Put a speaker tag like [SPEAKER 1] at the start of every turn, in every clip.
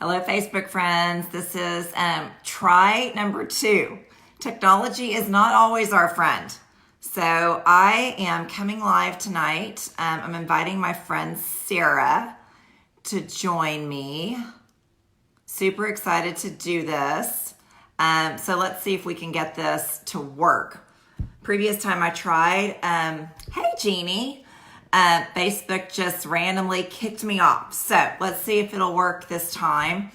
[SPEAKER 1] Hello, Facebook friends. This is try number 2. Technology is not always our friend. So I am coming live tonight. I'm inviting my friend Sarah to join me. Super excited to do this. So let's see if we can get this to work. Previous time I tried, hey Jeannie, Facebook just randomly kicked me off. So let's see if it'll work this time.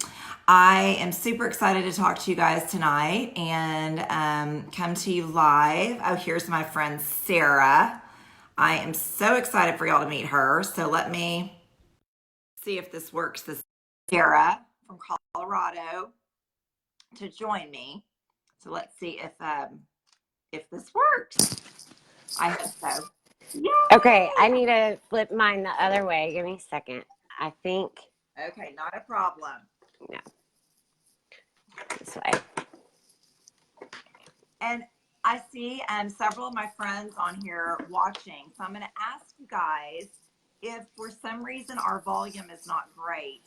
[SPEAKER 1] I am super excited to talk to you guys tonight and come to you live. Oh, here's my friend Sarah. I am so excited for y'all to meet her. So let me see if this works. This is Sarah from Colorado to join me. So let's see if this works. I hope so. Yay!
[SPEAKER 2] Okay, I need to flip mine the other way. Give me a second. I think.
[SPEAKER 1] Okay, not a problem.
[SPEAKER 2] No. This way.
[SPEAKER 1] And I see several of my friends on here watching. So I'm going to ask you guys if for some reason our volume is not great.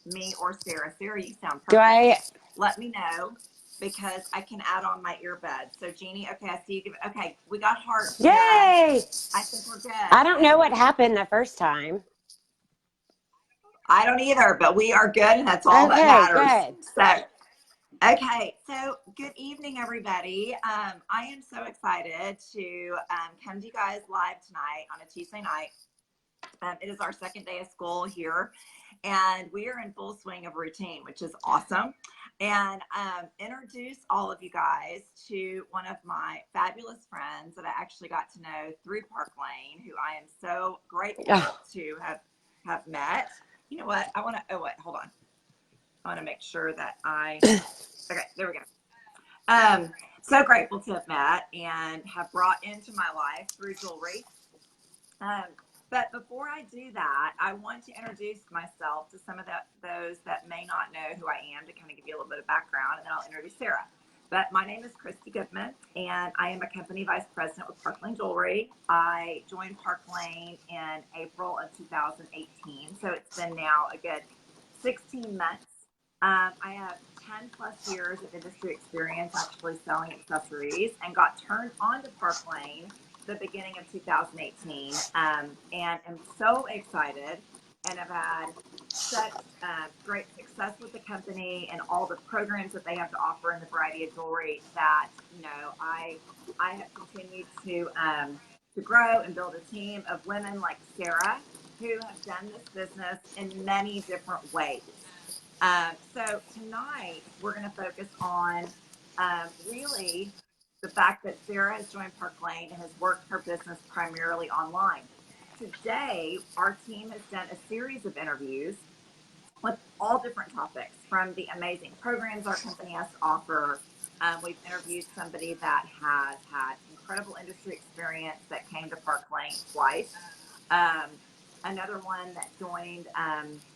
[SPEAKER 1] Me or Sarah. Sarah, you sound perfect. Let me know, because I can add on my earbuds. So Jeannie, okay, I see you. Okay, we got hearts.
[SPEAKER 2] Yay!
[SPEAKER 1] I think we're good.
[SPEAKER 2] I don't know what happened the first time.
[SPEAKER 1] I don't either, but we are good, and that's all that matters.
[SPEAKER 2] Good.
[SPEAKER 1] So, okay, so good evening, everybody. I am so excited to come to you guys live tonight on a Tuesday night. It is our second day of school here, and we are in full swing of routine, which is awesome. And introduce all of you guys to one of my fabulous friends that I actually got to know through Park Lane, who I am so grateful to have met. You know what? I want to, hold on. I want to make sure that okay, there we go. So grateful to have met and have brought into my life through jewelry. But before I do that, I want to introduce myself to some of those that may not know who I am, to kind of give you a little bit of background, and then I'll introduce Sarah. But my name is Christy Goodman, and I am a company vice president with Park Lane Jewelry. I joined Park Lane in April of 2018, so it's been now a good 16 months. I have 10 plus years of industry experience actually selling accessories, and got turned on to Park Lane the beginning of 2018, and am so excited and have had such great success with the company and all the programs that they have to offer in the variety of jewelry that, you know, I have continued to grow and build a team of women like Sarah, who have done this business in many different ways. So tonight we're going to focus on really the fact that Sarah has joined Park Lane and has worked her business primarily online. Today, our team has done a series of interviews with all different topics, from the amazing programs our company has to offer. We've interviewed somebody that has had incredible industry experience that came to Park Lane twice. Another one that joined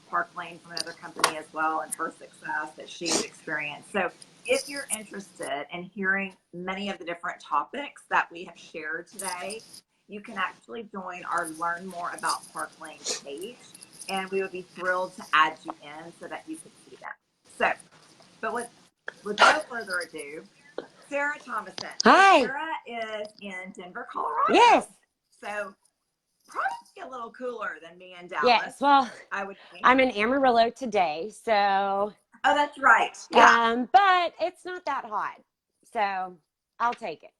[SPEAKER 1] Park Lane from another company as well, and her success that she's experienced. So if you're interested in hearing many of the different topics that we have shared today, you can actually join our Learn More About Park Lane page, and we would be thrilled to add you in so that you can see them. So, but with no further ado, Sarah Thomason.
[SPEAKER 2] Hi.
[SPEAKER 1] Sarah is in Denver, Colorado.
[SPEAKER 2] Yes.
[SPEAKER 1] So probably a little cooler than me in Dallas.
[SPEAKER 2] Yes. Well,
[SPEAKER 1] I would think.
[SPEAKER 2] I'm in Amarillo today, so.
[SPEAKER 1] Oh, that's right. Yeah.
[SPEAKER 2] But it's not that hot, so I'll take it.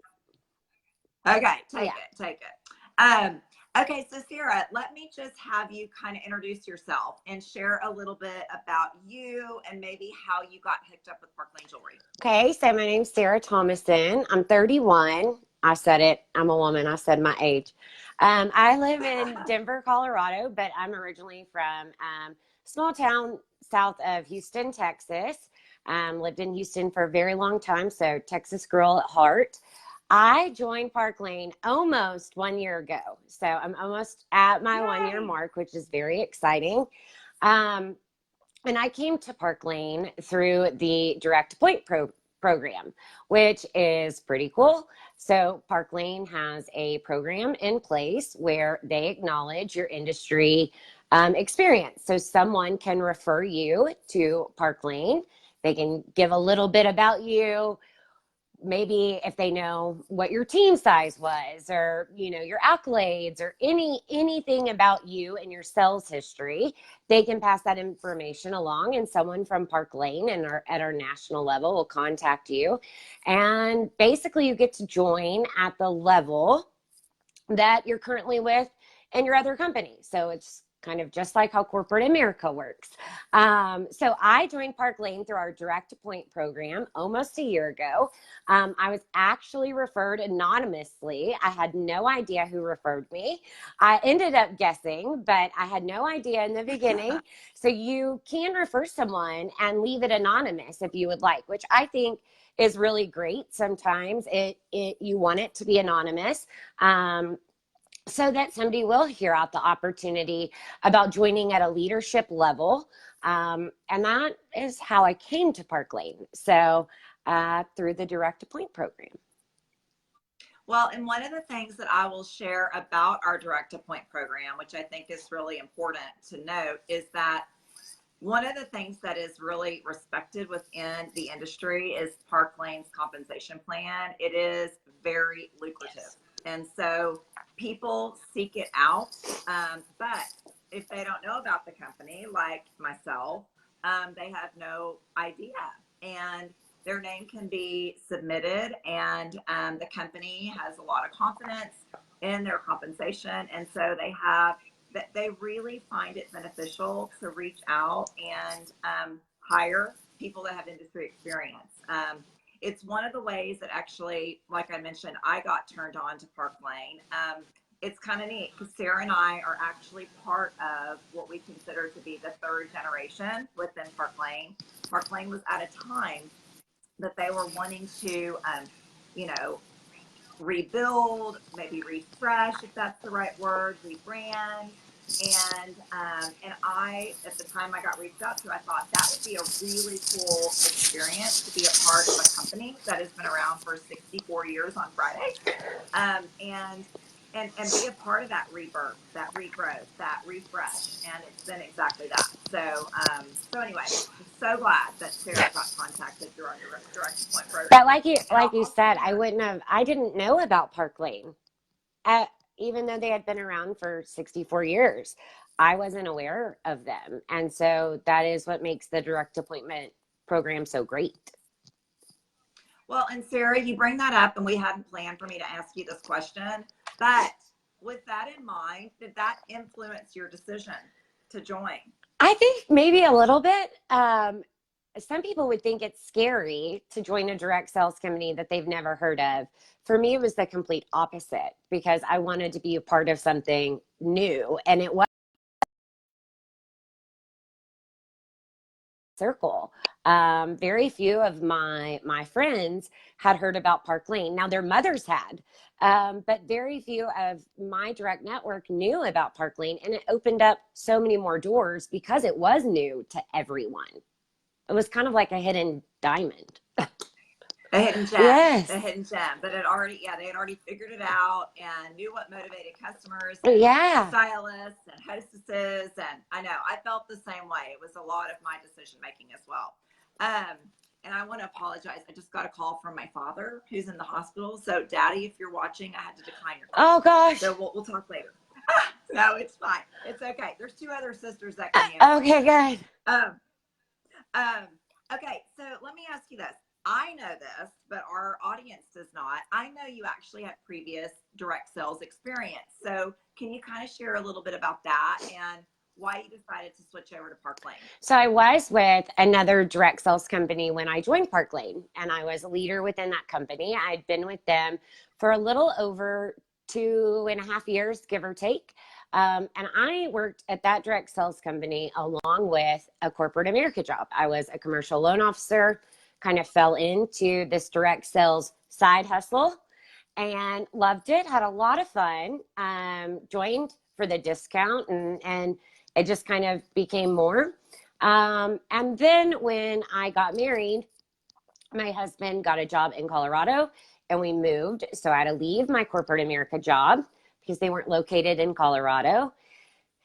[SPEAKER 1] Okay, take it. Okay, so Sarah, let me just have you kind of introduce yourself and share a little bit about you and maybe how you got hooked up with Park Lane Jewelry.
[SPEAKER 2] Okay, so my name's Sarah Thomason. I'm 31. I said it. I'm a woman. I said my age. I live in Denver, Colorado, but I'm originally from a small town south of Houston, Texas. Lived in Houston for a very long time, so Texas girl at heart. I joined Park Lane almost 1 year ago, so I'm almost at my 1 year mark, which is very exciting. And I came to Park Lane through the Direct Point program, which is pretty cool. So Park Lane has a program in place where they acknowledge your industry experience. So someone can refer you to Park Lane. They can give a little bit about you, maybe if they know what your team size was, or your accolades, or anything about you and your sales history. They can pass that information along, and someone from Park Lane and at our national level will contact you, and basically you get to join at the level that you're currently with in your other company. So it's kind of just like how corporate America works. So I joined Park Lane through our direct appoint program almost a year ago. I was actually referred anonymously. I had no idea who referred me. I ended up guessing, but I had no idea in the beginning. So you can refer someone and leave it anonymous if you would like, which I think is really great. Sometimes you want it to be anonymous. So that somebody will hear out the opportunity about joining at a leadership level. And that is how I came to Park Lane. So through the direct appoint program.
[SPEAKER 1] Well, and one of the things that I will share about our direct appoint program, which I think is really important to note, is that one of the things that is really respected within the industry is Park Lane's compensation plan. It is very lucrative. Yes. And so people seek it out. But if they don't know about the company, like myself, they have no idea. And their name can be submitted, and the company has a lot of confidence in their compensation. And so they really find it beneficial to reach out and hire people that have industry experience. It's one of the ways that actually, like I mentioned, I got turned on to Park Lane. It's kind of neat because Sarah and I are actually part of what we consider to be the third generation within Park Lane. Park Lane was at a time that they were wanting to, rebuild, maybe refresh, if that's the right word, rebrand. And I, at the time I got reached out to, I thought that would be a really cool experience to be a part of a company that has been around for 64 years on Friday. And be a part of that rebirth, that regrowth, that refresh. And it's been exactly that. So anyway, I'm so glad that Sarah got contacted through our direct appoint program.
[SPEAKER 2] But like you said, I didn't know about Park Lane. Even though they had been around for 64 years, I wasn't aware of them. And so that is what makes the direct appointment program so great.
[SPEAKER 1] Well, and Sarah, you bring that up, and we hadn't planned for me to ask you this question, but with that in mind, did that influence your decision to join?
[SPEAKER 2] I think maybe a little bit. Some people would think it's scary to join a direct sales company that they've never heard of. For me, it was the complete opposite, because I wanted to be a part of something new, and it was circle. Very few of my friends had heard about Park Lane. Now their mothers had, but very few of my direct network knew about Park Lane, and it opened up so many more doors because it was new to everyone. It was kind of like a hidden diamond.
[SPEAKER 1] A hidden gem.
[SPEAKER 2] Yes.
[SPEAKER 1] A hidden gem. But they had already figured it out and knew what motivated customers,
[SPEAKER 2] and
[SPEAKER 1] stylists and hostesses. And I know I felt the same way. It was a lot of my decision making as well. And I want to apologize. I just got a call from my father who's in the hospital. So Daddy, if you're watching, I had to decline your call.
[SPEAKER 2] Oh gosh.
[SPEAKER 1] So we'll talk later. No, it's fine. It's okay. There's two other sisters that can handle
[SPEAKER 2] Okay, good.
[SPEAKER 1] Okay, so let me ask you this. I know this, but our audience does not. I know you actually have previous direct sales experience. So can you kind of share a little bit about that and why you decided to switch over to Park Lane?
[SPEAKER 2] So I was with another direct sales company when I joined Park Lane, and I was a leader within that company. I'd been with them for a little over 2.5 years, give or take. And I worked at that direct sales company along with a corporate America job. I was a commercial loan officer, kind of fell into this direct sales side hustle and loved it, had a lot of fun, joined for the discount, and it just kind of became more. And then when I got married, my husband got a job in Colorado and we moved. So I had to leave my corporate America job because they weren't located in Colorado.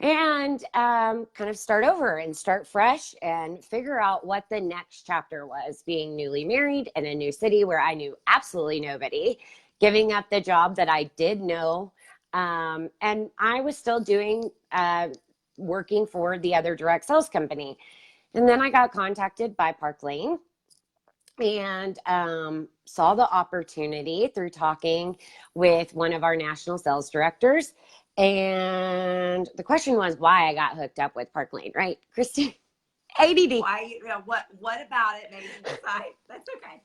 [SPEAKER 2] and kind of start over and start fresh and figure out what the next chapter was, being newly married in a new city where I knew absolutely nobody, giving up the job that I did know. And I was still doing, working for the other direct sales company. And then I got contacted by Park Lane and saw the opportunity through talking with one of our national sales directors. And the question was why I got hooked up with Park Lane, right, Christy? ADD.
[SPEAKER 1] Why? What about it made you decide? That's okay.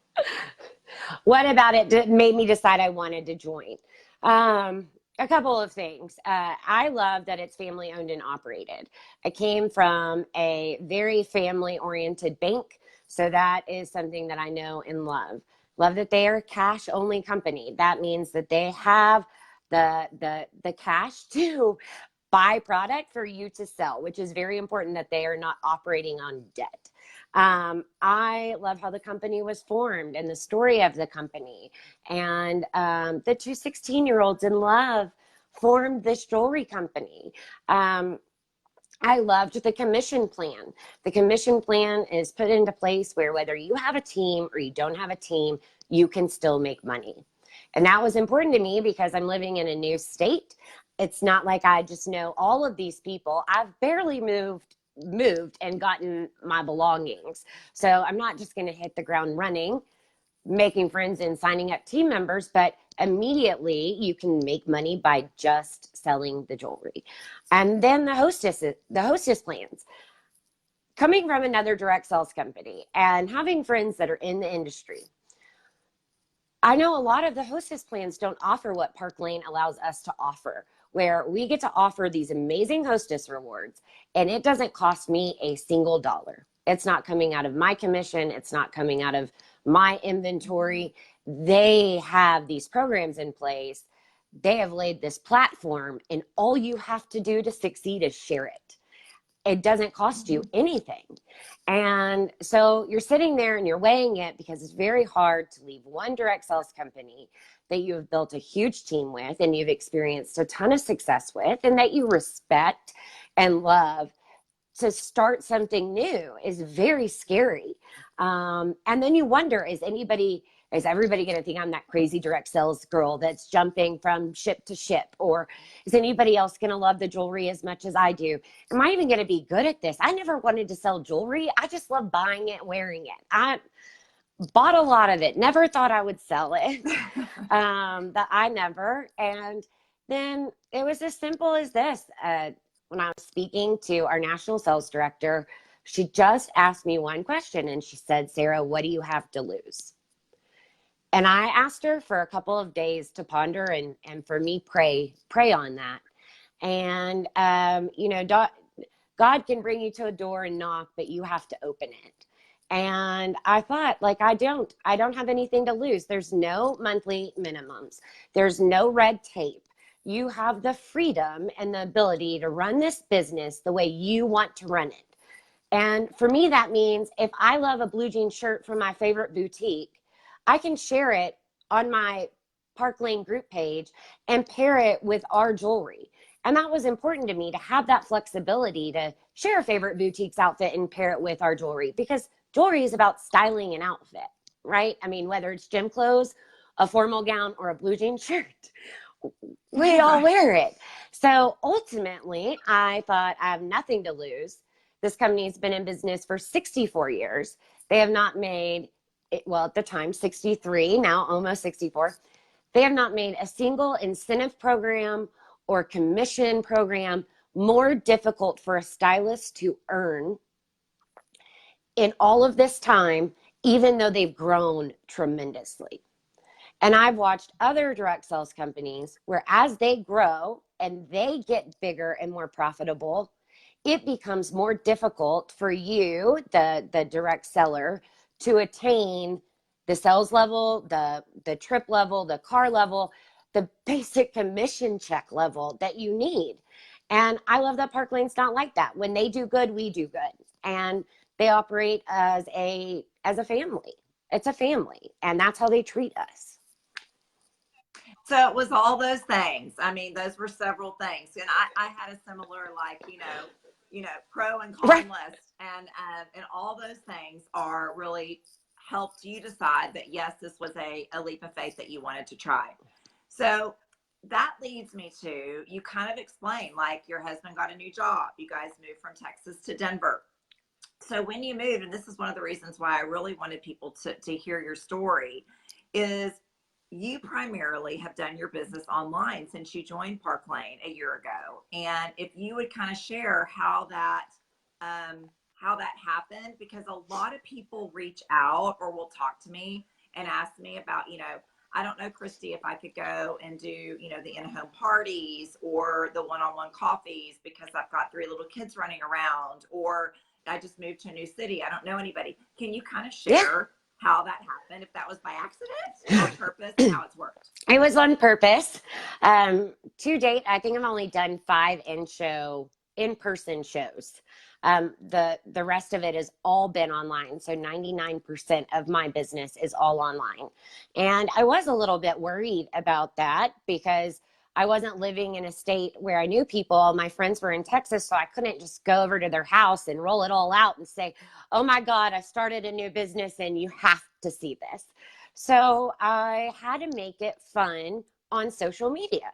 [SPEAKER 2] What about it made me decide I wanted to join? A couple of things. I love that it's family owned and operated. I came from a very family oriented bank. So that is something that I know and love. Love that they are a cash only company. That means that they have the cash to buy product for you to sell, which is very important, that they are not operating on debt. I love how the company was formed and the story of the company. And the two 16-year-olds in love formed this jewelry company. I loved the commission plan. The commission plan is put into place where whether you have a team or you don't have a team, you can still make money. And that was important to me because I'm living in a new state. It's not like I just know all of these people. I've barely moved and gotten my belongings. So I'm not just going to hit the ground running, making friends and signing up team members, but immediately you can make money by just selling the jewelry. And then the hostess plans. Coming from another direct sales company and having friends that are in the industry, I know a lot of the hostess plans don't offer what Park Lane allows us to offer, where we get to offer these amazing hostess rewards, and it doesn't cost me a single dollar. It's not coming out of my commission. It's not coming out of my inventory. They have these programs in place. They have laid this platform, and all you have to do to succeed is share it. It doesn't cost you anything. And so you're sitting there and you're weighing it, because it's very hard to leave one direct sales company that you have built a huge team with and you've experienced a ton of success with and that you respect and love, to start something new is very scary. And then you wonder, is everybody going to think I'm that crazy direct sales girl that's jumping from ship to ship? Or is anybody else going to love the jewelry as much as I do? Am I even going to be good at this? I never wanted to sell jewelry. I just love buying it, wearing it. I bought a lot of it. Never thought I would sell it. That I never. And then it was as simple as this. When I was speaking to our national sales director, she just asked me one question and she said, "Sarah, what do you have to lose?" And I asked her for a couple of days to ponder and for me, pray on that. And, God can bring you to a door and knock, but you have to open it. And I thought, like, I don't have anything to lose. There's no monthly minimums. There's no red tape. You have the freedom and the ability to run this business the way you want to run it. And for me, that means if I love a blue jean shirt from my favorite boutique, I can share it on my Park Lane group page and pair it with our jewelry. And that was important to me, to have that flexibility to share a favorite boutique's outfit and pair it with our jewelry, because jewelry is about styling an outfit, right? I mean, whether it's gym clothes, a formal gown, or a blue jean shirt, we all wear it. So ultimately, I thought, I have nothing to lose. This company has been in business for 64 years. They have not made, well, at the time, 63, now almost 64. They have not made a single incentive program or commission program more difficult for a stylist to earn in all of this time, even though they've grown tremendously. And I've watched other direct sales companies where as they grow and they get bigger and more profitable, it becomes more difficult for you, the direct seller, to attain the sales level, the trip level, the car level, the basic commission check level that you need. And I love that Park Lane's not like that. When they do good, we do good. And they operate as a family. It's a family, and that's how they treat us.
[SPEAKER 1] So it was all those things. I mean, those were several things. And I had a similar, like, pro and con
[SPEAKER 2] Right.
[SPEAKER 1] list. And all those things are really helped you decide that, yes, this was a leap of faith that you wanted to try. So that leads me to, you kind of explain, like, your husband got a new job. You guys moved from Texas to Denver. So when you moved, and this is one of the reasons why I really wanted people to hear your story, is you primarily have done your business online since you joined Park Lane a year ago. And if you would kind of share how that happened, because a lot of people reach out or will talk to me and ask me about, I don't know, Christy, if I could go and do, the in-home parties or the one-on-one coffees because I've got 3 little kids running around, or I just moved to a new city. I don't know anybody. Can you kind of share how that happened, if that was by accident, on purpose, and how it's worked?
[SPEAKER 2] It was on purpose. To date, I think I've only done 5 in-person shows. The rest of it has all been online. So 99% of my business is all online. And I was a little bit worried about that because I wasn't living in a state where I knew people. My friends were in Texas, so I couldn't just go over to their house and roll it all out and say, oh my God, I started a new business and you have to see this. So I had to make it fun on social media.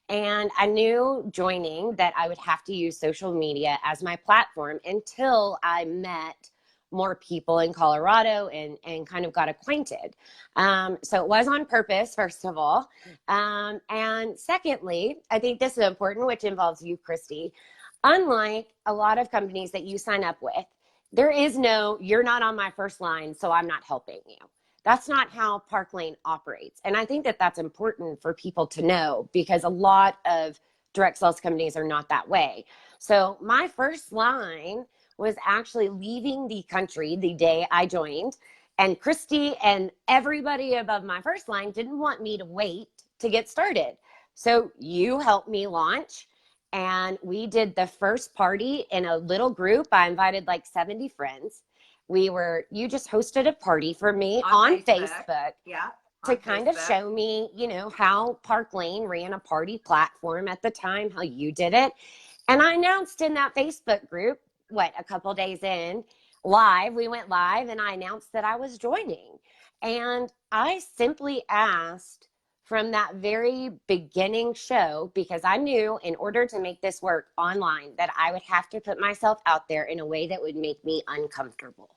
[SPEAKER 2] And I knew joining that I would have to use social media as my platform until I met more people in Colorado and kind of got acquainted. So it was on purpose, first of all. And secondly, I think this is important, which involves you, Christy. Unlike a lot of companies that you sign up with, there is no, you're not on my first line, so I'm not helping you. That's not how Park Lane operates. And I think that that's important for people to know because a lot of direct sales companies are not that way. So my first line was actually leaving the country the day I joined. And Christy and everybody above my first line didn't want me to wait to get started. So you helped me launch. And we did the first party in a little group. I invited like 70 friends. You just hosted a party for me on Facebook.
[SPEAKER 1] Yeah.
[SPEAKER 2] To kind of show me, how Park Lane ran a party platform at the time, how you did it. And I announced in that Facebook group, a couple days in, we went live and I announced that I was joining. And I simply asked from that very beginning show, because I knew in order to make this work online, that I would have to put myself out there in a way that would make me uncomfortable.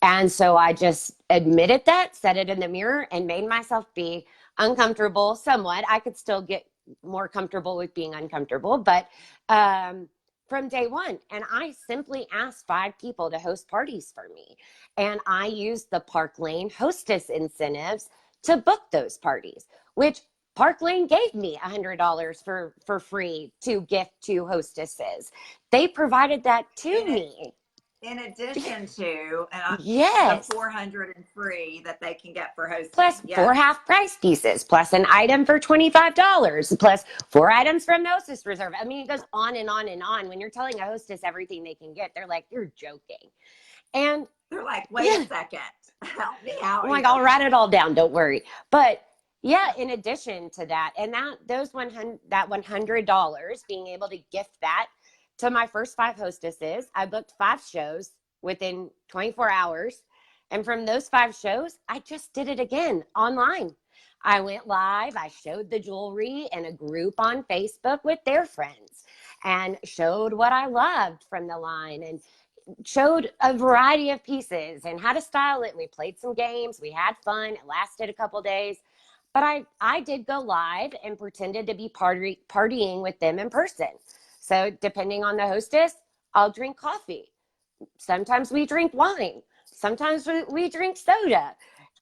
[SPEAKER 2] And so I just admitted that, said it in the mirror, and made myself be uncomfortable somewhat. I could still get more comfortable with being uncomfortable, but from day one. And I simply asked 5 people to host parties for me. And I used the Park Lane hostess incentives to book those parties, which Park Lane gave me $100 for free to gift to hostesses. They provided that to me.
[SPEAKER 1] In addition to
[SPEAKER 2] yes,
[SPEAKER 1] the $400 free that they can get for hosting.
[SPEAKER 2] Plus 4 half-price pieces, plus an item for $25, plus 4 items from the hostess reserve. I mean, it goes on and on and on. When you're telling a hostess everything they can get, they're like, you're joking. And
[SPEAKER 1] they're like, wait a second, help me out.
[SPEAKER 2] I'm like, I'll write it all down, don't worry. But yeah, in addition to that, and that $100, being able to gift that to my first 5 hostesses, I booked 5 shows within 24 hours. And from those 5 shows, I just did it again online. I went live. I showed the jewelry in a group on Facebook with their friends and showed what I loved from the line and showed a variety of pieces and how to style it. We played some games. We had fun. It lasted a couple days. But I did go live and pretended to be partying with them in person. So depending on the hostess, I'll drink coffee. Sometimes we drink wine. Sometimes we drink soda.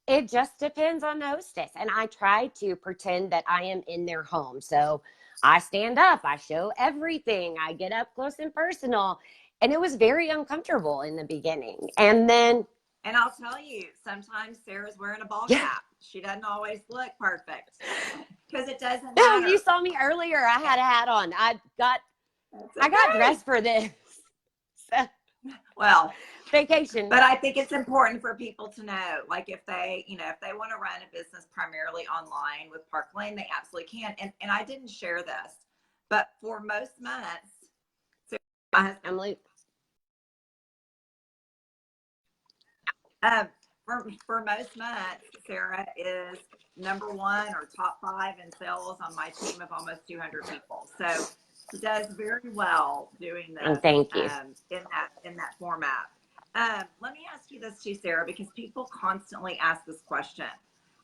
[SPEAKER 2] It just depends on the hostess. And I try to pretend that I am in their home. So I stand up, I show everything. I get up close and personal. And it was very uncomfortable in the beginning. And
[SPEAKER 1] I'll tell you, sometimes Sarah's wearing a ball cap. She doesn't always look perfect because it doesn't matter.
[SPEAKER 2] No, you saw me earlier. I had a hat on. I got dressed for this. So.
[SPEAKER 1] Well,
[SPEAKER 2] vacation.
[SPEAKER 1] But I think it's important for people to know, like if they, if they want to run a business primarily online with Park Lane, they absolutely can. And I didn't share this, but for most months, so my husband,
[SPEAKER 2] Emily,
[SPEAKER 1] for most months, Sarah is number one or top five in sales on my team of almost 200 people. So he does very well doing this
[SPEAKER 2] thank you.
[SPEAKER 1] in that format. Let me ask you this too, Sarah, because people constantly ask this question: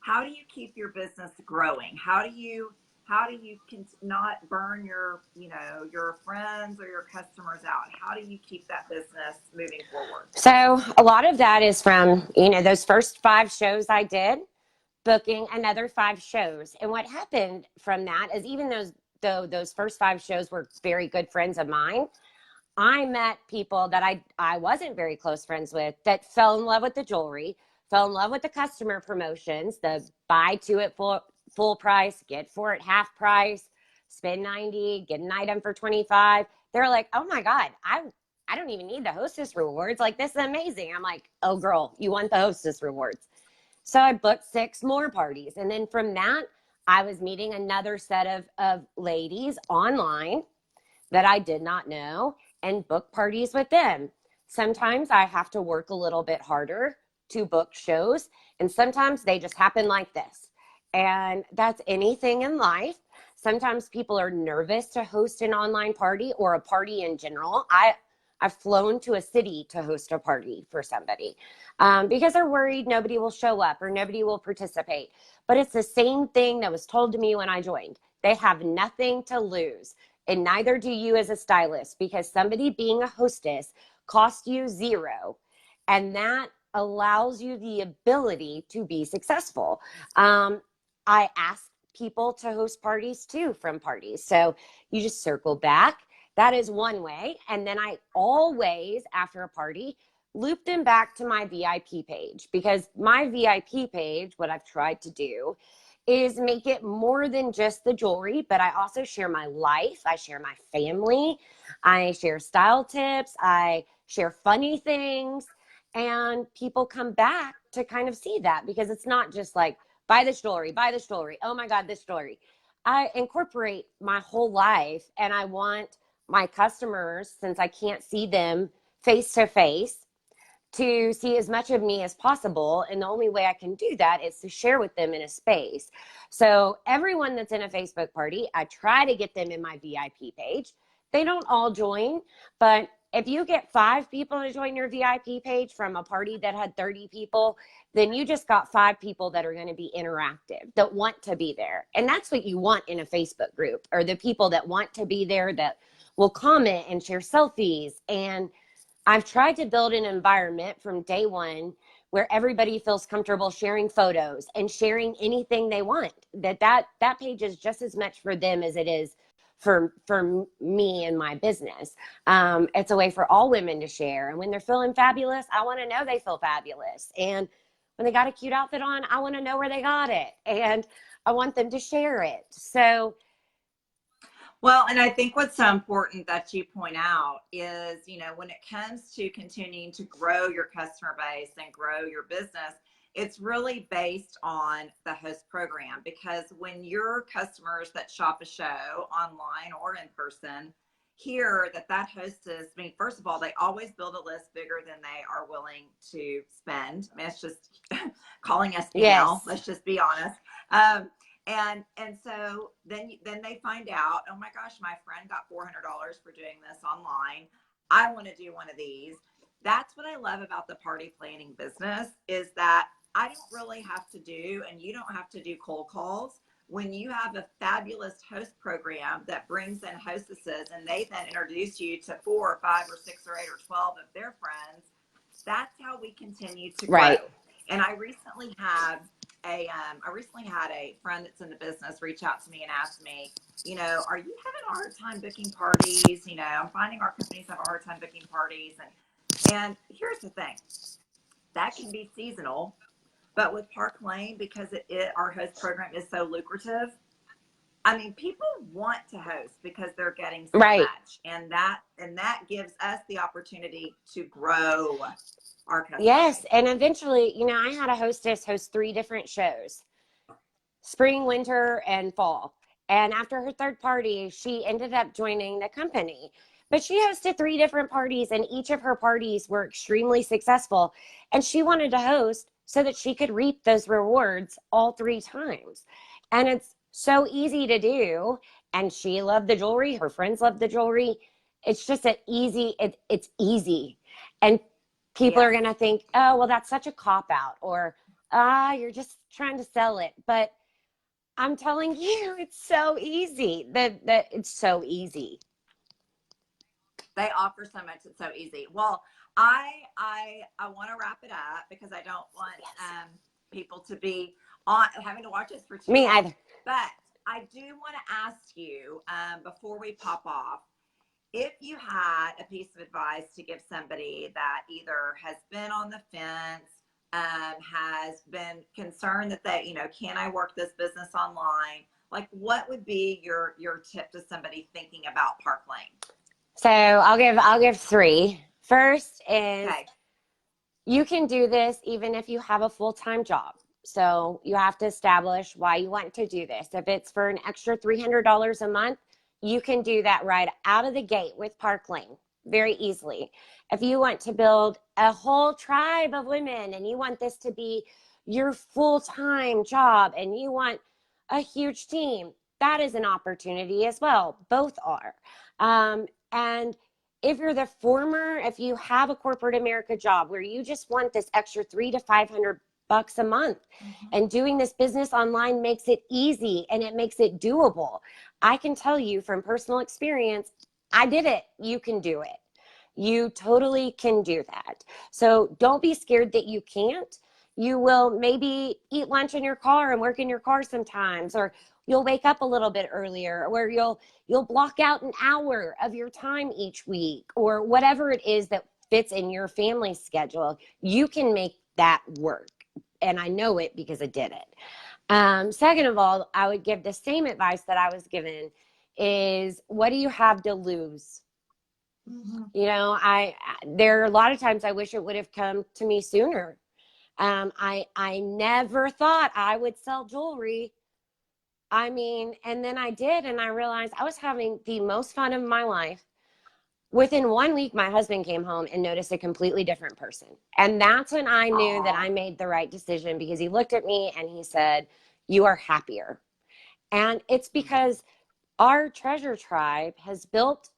[SPEAKER 1] how do you keep your business growing? How do you not burn your your friends or your customers out? How do you keep that business moving forward?
[SPEAKER 2] So a lot of that is from, those first 5 shows I did, booking another 5 shows. And what happened from that is, even though those first 5 shows were very good friends of mine, I met people that I wasn't very close friends with that fell in love with the jewelry, fell in love with the customer promotions, the buy 2 at full price, get 4 at half price, spend 90, get an item for 25. They're like, oh my God, I don't even need the hostess rewards. Like, this is amazing. I'm like, oh girl, you want the hostess rewards. So I booked 6 more parties. And then from that, I was meeting another set of ladies online that I did not know and book parties with them. Sometimes I have to work a little bit harder to book shows, and sometimes they just happen like this. And that's anything in life. Sometimes people are nervous to host an online party or a party in general. I've flown to a city to host a party for somebody because they're worried nobody will show up or nobody will participate. But it's the same thing that was told to me when I joined. They have nothing to lose. And neither do you as a stylist, because somebody being a hostess costs you 0. And that allows you the ability to be successful. I ask people to host parties too from parties. So you just circle back. That is one way. And then I always, after a party, loop them back to my VIP page, because my VIP page, what I've tried to do is make it more than just the jewelry, but I also share my life. I share my family. I share style tips. I share funny things. And people come back to kind of see that, because it's not just like, buy this jewelry, buy this jewelry. Oh my God, this jewelry. I incorporate my whole life, and I want my customers, since I can't see them face to face, to see as much of me as possible. And the only way I can do that is to share with them in a space. So everyone that's in a Facebook party, I try to get them in my VIP page. They don't all join, but if you get 5 people to join your VIP page from a party that had 30 people, then you just got 5 people that are going to be interactive, that want to be there. And that's what you want in a Facebook group, or the people that want to be there, that will comment and share selfies. And I've tried to build an environment from day one where everybody feels comfortable sharing photos and sharing anything they want. That page is just as much for them as it is for me and my business. It's a way for all women to share. And when they're feeling fabulous, I want to know they feel fabulous. And when they got a cute outfit on, I want to know where they got it. And I want them to share it. So,
[SPEAKER 1] well, and I think what's so important that you point out is, when it comes to continuing to grow your customer base and grow your business, it's really based on the host program. Because when your customers that shop a show online or in person hear that hostess, I mean, first of all, they always build a list bigger than they are willing to spend. I mean, it's just calling us now.
[SPEAKER 2] yes.
[SPEAKER 1] Let's just be honest. And so then they find out, oh my gosh, my friend got $400 for doing this online. I want to do one of these. That's what I love about the party planning business, is that I don't really have to do, and you don't have to do, cold calls. When you have a fabulous host program that brings in hostesses, and they then introduce you to 4 or 5 or 6 or 8 or 12 of their friends, that's how we continue to grow.
[SPEAKER 2] Right.
[SPEAKER 1] And I recently had a friend that's in the business reach out to me and ask me, are you having a hard time booking parties? I'm finding our companies have a hard time booking parties. And here's the thing, that can be seasonal, but with Park Lane, because our host program is so lucrative, I mean, people want to host because they're getting so
[SPEAKER 2] Right.
[SPEAKER 1] much, and that gives us the opportunity to grow our customer
[SPEAKER 2] Yes.
[SPEAKER 1] base.
[SPEAKER 2] And eventually, you know, I had a hostess host 3 different shows, spring, winter, and fall. And after her third party, she ended up joining the company. But she hosted 3 different parties, and each of her parties were extremely successful. And she wanted to host so that she could reap those rewards all 3 times. And it's so easy to do. And she loved the jewelry. Her friends loved the jewelry. It's just it's easy. And people are going to think, oh, well, that's such a cop out, or, you're just trying to sell it. But I'm telling you, it's so easy. That it's so easy.
[SPEAKER 1] They offer so much. It's so easy. Well, I want to wrap it up because I don't want people to be on having to watch us for too
[SPEAKER 2] Me
[SPEAKER 1] long.
[SPEAKER 2] either.
[SPEAKER 1] But I do want to ask you before we pop off, if you had a piece of advice to give somebody that either has been on the fence, has been concerned that they, you know, can I work this business online? Like, what would be your tip to somebody thinking about Park Lane?
[SPEAKER 2] So I'll give 3. First is,
[SPEAKER 1] Okay.
[SPEAKER 2] you can do this even if you have a full-time job. So you have to establish why you want to do this. If it's for an extra $300 a month, you can do that right out of the gate with Park Lane very easily. If you want to build a whole tribe of women and you want this to be your full-time job and you want a huge team, that is an opportunity as well. Both are. And if you're the former, if you have a corporate America job where you just want this extra $300 to $500 a month, and doing this business online makes it easy and it makes it doable. I can tell you from personal experience, I did it. You can do it. You totally can do that. So don't be scared that you can't. You will maybe eat lunch in your car and work in your car sometimes, or you'll wake up a little bit earlier, where you'll block out an hour of your time each week, or whatever it is that fits in your family schedule. You can make that work. And I know it because I did it. Second of all, I would give the same advice that I was given is, what do you have to lose? You know, there are a lot of times I wish it would have come to me sooner. I never thought I would sell jewelry. I mean, and then I did, and I realized I was having the most fun of my life. Within 1 week, my husband came home and noticed a completely different person. And that's when I knew that I made the right decision, because he looked at me and he said, you are happier. And it's because our treasure tribe has built,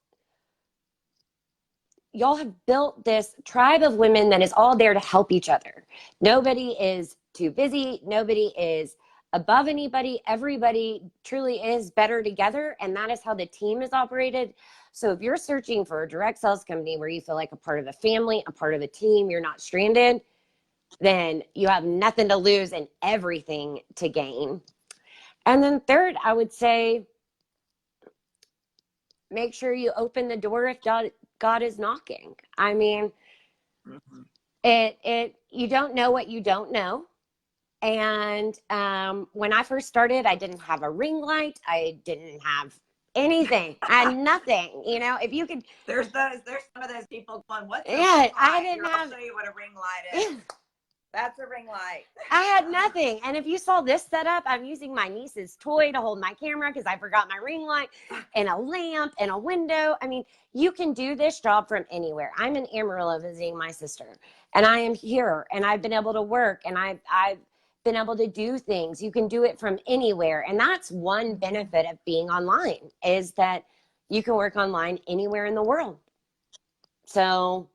[SPEAKER 2] y'all have built this tribe of women that is all there to help each other. Nobody is too busy. Nobody is above anybody. Everybody truly is better together. And that is how the team is operated. So if you're searching for a direct sales company where you feel like a part of a family, a part of a team, you're not stranded, then you have nothing to lose and everything to gain. And then third, I would say, make sure you open the door if God is knocking. I mean, you don't know what you don't know. And when I first started, I didn't have a ring light. I didn't have anything. I had nothing. You know, if you could,
[SPEAKER 1] there's some of those people going, what's a ring
[SPEAKER 2] yeah,
[SPEAKER 1] light?
[SPEAKER 2] I didn't
[SPEAKER 1] I'll
[SPEAKER 2] have.
[SPEAKER 1] show you what a ring light is. That's a ring light.
[SPEAKER 2] I had nothing. And if you saw this setup, I'm using my niece's toy to hold my camera because I forgot my ring light, and a lamp and a window. I mean, you can do this job from anywhere. I'm in Amarillo visiting my sister, and I am here, and I've been able to work, and I've been able to do things. You can do it from anywhere. And that's one benefit of being online, is that you can work online anywhere in the world. So,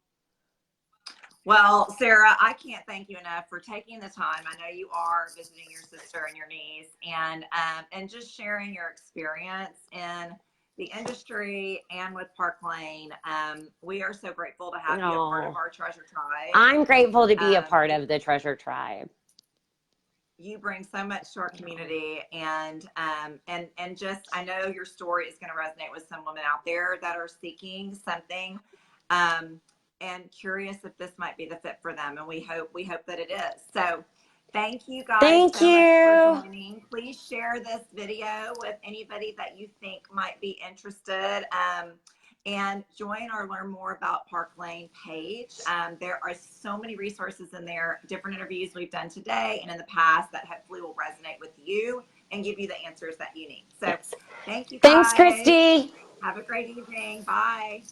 [SPEAKER 1] well, Sarah, I can't thank you enough for taking the time. I know you are visiting your sister and your niece, and just sharing your experience in the industry and with Park Lane. We are so grateful to have you a part of our treasure tribe.
[SPEAKER 2] I'm grateful to be a part of the treasure tribe.
[SPEAKER 1] You bring so much to our community, and just, I know your story is going to resonate with some women out there that are seeking something, and curious if this might be the fit for them. And we hope that it is. So Thank you guys
[SPEAKER 2] Thank
[SPEAKER 1] so much for
[SPEAKER 2] you.
[SPEAKER 1] joining. Please share this video with anybody that you think might be interested. And join our Learn More About Park Lane page. There are so many resources in there, different interviews we've done today and in the past that hopefully will resonate with you and give you the answers that you need. So
[SPEAKER 2] Yes.
[SPEAKER 1] thank you
[SPEAKER 2] Thanks,
[SPEAKER 1] guys.
[SPEAKER 2] Christy.
[SPEAKER 1] Have a great evening. Bye.